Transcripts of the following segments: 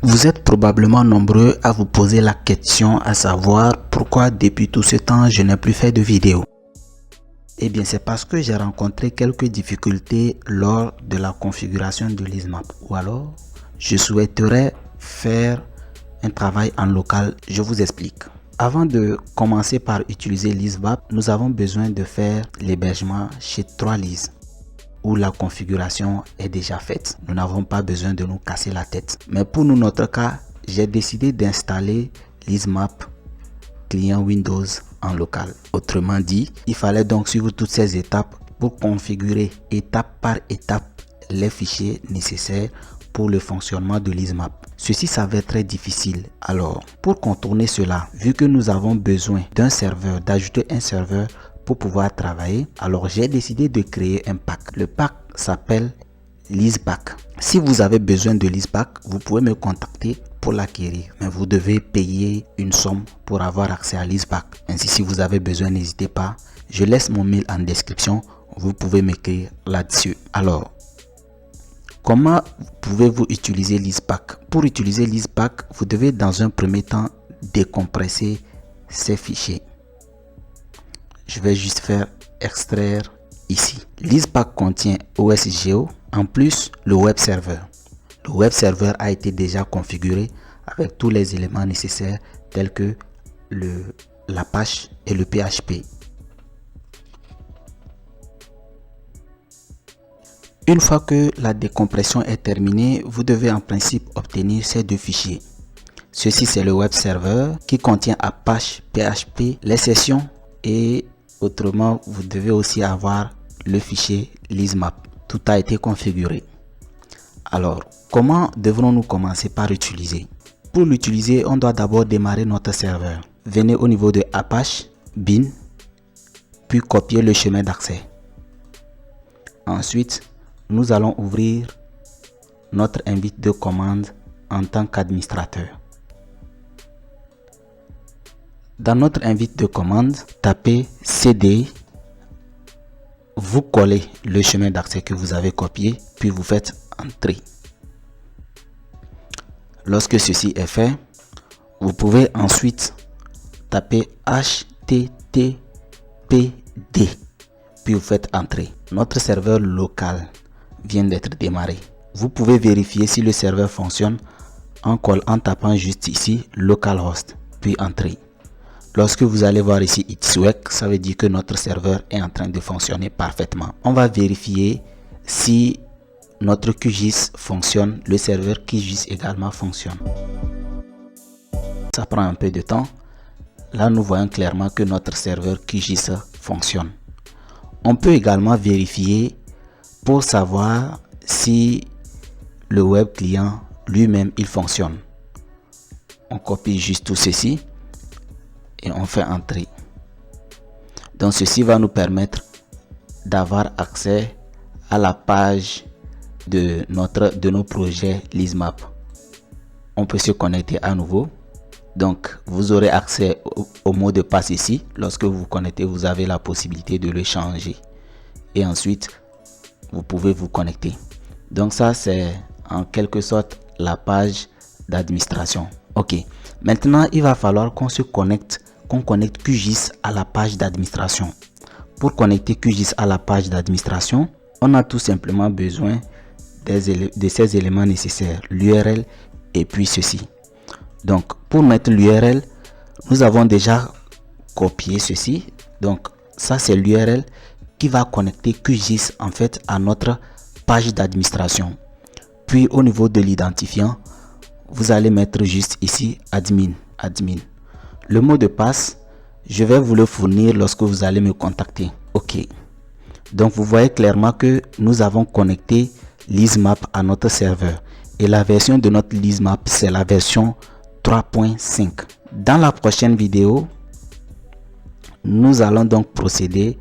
Vous êtes probablement nombreux à vous poser la question à savoir pourquoi depuis tout ce temps je n'ai plus fait de vidéos. Eh bien c'est parce que j'ai rencontré quelques difficultés lors de la configuration de l'EaseMap. Ou alors je souhaiterais faire un travail en local, je vous explique. Avant de commencer par utiliser l'EaseMap, nous avons besoin de faire l'hébergement chez 3Lease, où la configuration est déjà faite. Nous n'avons pas besoin de nous casser la tête. Mais pour nous, notre cas, j'ai décidé d'installer l'EaseMap client Windows en local. Autrement dit, il fallait donc suivre toutes ces étapes pour configurer étape par étape les fichiers nécessaires pour le fonctionnement de l'EaseMap. Ceci s'avère très difficile. Alors, pour contourner cela, vu que nous avons besoin d'un serveur, d'ajouter un serveur pour pouvoir travailler, alors j'ai décidé de créer un pack. Le pack s'appelle l'EasePack. Si vous avez besoin de l'EasePack, vous pouvez me contacter pour l'acquérir, mais vous devez payer une somme pour avoir accès à l'EasePack. Ainsi, si vous avez besoin, n'hésitez pas, je laisse mon mail en description, vous pouvez m'écrire là-dessus. Alors, comment pouvez-vous utiliser l'EasePack? Pour utiliser l'EasePack, vous devez dans un premier temps décompresser ces fichiers. Je vais juste faire extraire ici. L'EasePack contient OSGeo, en plus le web server. Le web server a été déjà configuré avec tous les éléments nécessaires tels que l'Apache et le PHP. Une fois que la décompression est terminée, vous devez en principe obtenir ces deux fichiers. Ceci c'est le web server qui contient Apache, PHP, les sessions et autrement vous devez aussi avoir le fichier l'EaseMap. Tout a été configuré. Alors, comment devrons-nous commencer par utiliser? Pour l'utiliser, on doit d'abord démarrer notre serveur. Venez au niveau de Apache, bin, puis copier le chemin d'accès. Ensuite, nous allons ouvrir notre invite de commande en tant qu'administrateur. Dans notre invite de commande, tapez cd, vous collez le chemin d'accès que vous avez copié, puis vous faites entrer. Lorsque ceci est fait, vous pouvez ensuite taper httpd, puis vous faites entrer. Notre serveur local vient d'être démarré. Vous pouvez vérifier si le serveur fonctionne en tapant juste ici localhost, puis entrer. Lorsque vous allez voir ici It's work, ça veut dire que notre serveur est en train de fonctionner parfaitement. On va vérifier si notre QGIS fonctionne, le serveur QGIS également fonctionne. Ça prend un peu de temps. Là, nous voyons clairement que notre serveur QGIS fonctionne. On peut également vérifier pour savoir si le web client lui-même il fonctionne. On copie juste tout ceci et on fait entrer. Donc ceci va nous permettre d'avoir accès à la page de nos projets l'EaseMap. On peut se connecter à nouveau. Donc vous aurez accès au mot de passe ici. Lorsque vous vous connectez, vous avez la possibilité de le changer. Et ensuite, vous pouvez vous connecter. Donc ça, c'est en quelque sorte la page d'administration. Ok. Maintenant, il va falloir qu'on connecte QGIS à la page d'administration. Pour connecter QGIS à la page d'administration, on a tout simplement besoin de ces éléments nécessaires, l'URL et puis ceci. Donc pour mettre l'URL, nous avons déjà copié ceci. Donc ça c'est l'URL qui va connecter QGIS en fait à notre page d'administration. Puis au niveau de l'identifiant, vous allez mettre juste ici admin. Le mot de passe, je vais vous le fournir lorsque vous allez me contacter. Ok. Donc vous voyez clairement que nous avons connecté l'EaseMap à notre serveur. Et la version de notre l'EaseMap, c'est la version 3.5. Dans la prochaine vidéo, nous allons donc procéder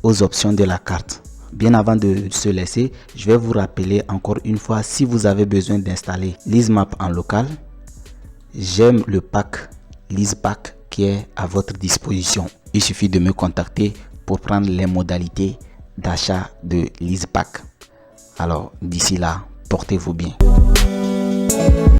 aux options de la carte. Bien avant de se laisser, je vais vous rappeler encore une fois, si vous avez besoin d'installer l'EaseMap en local, j'aime le pack l'EasePack qui est à votre disposition. Il suffit de me contacter pour prendre les modalités d'achat de l'EasePack. Alors d'ici là, portez-vous bien.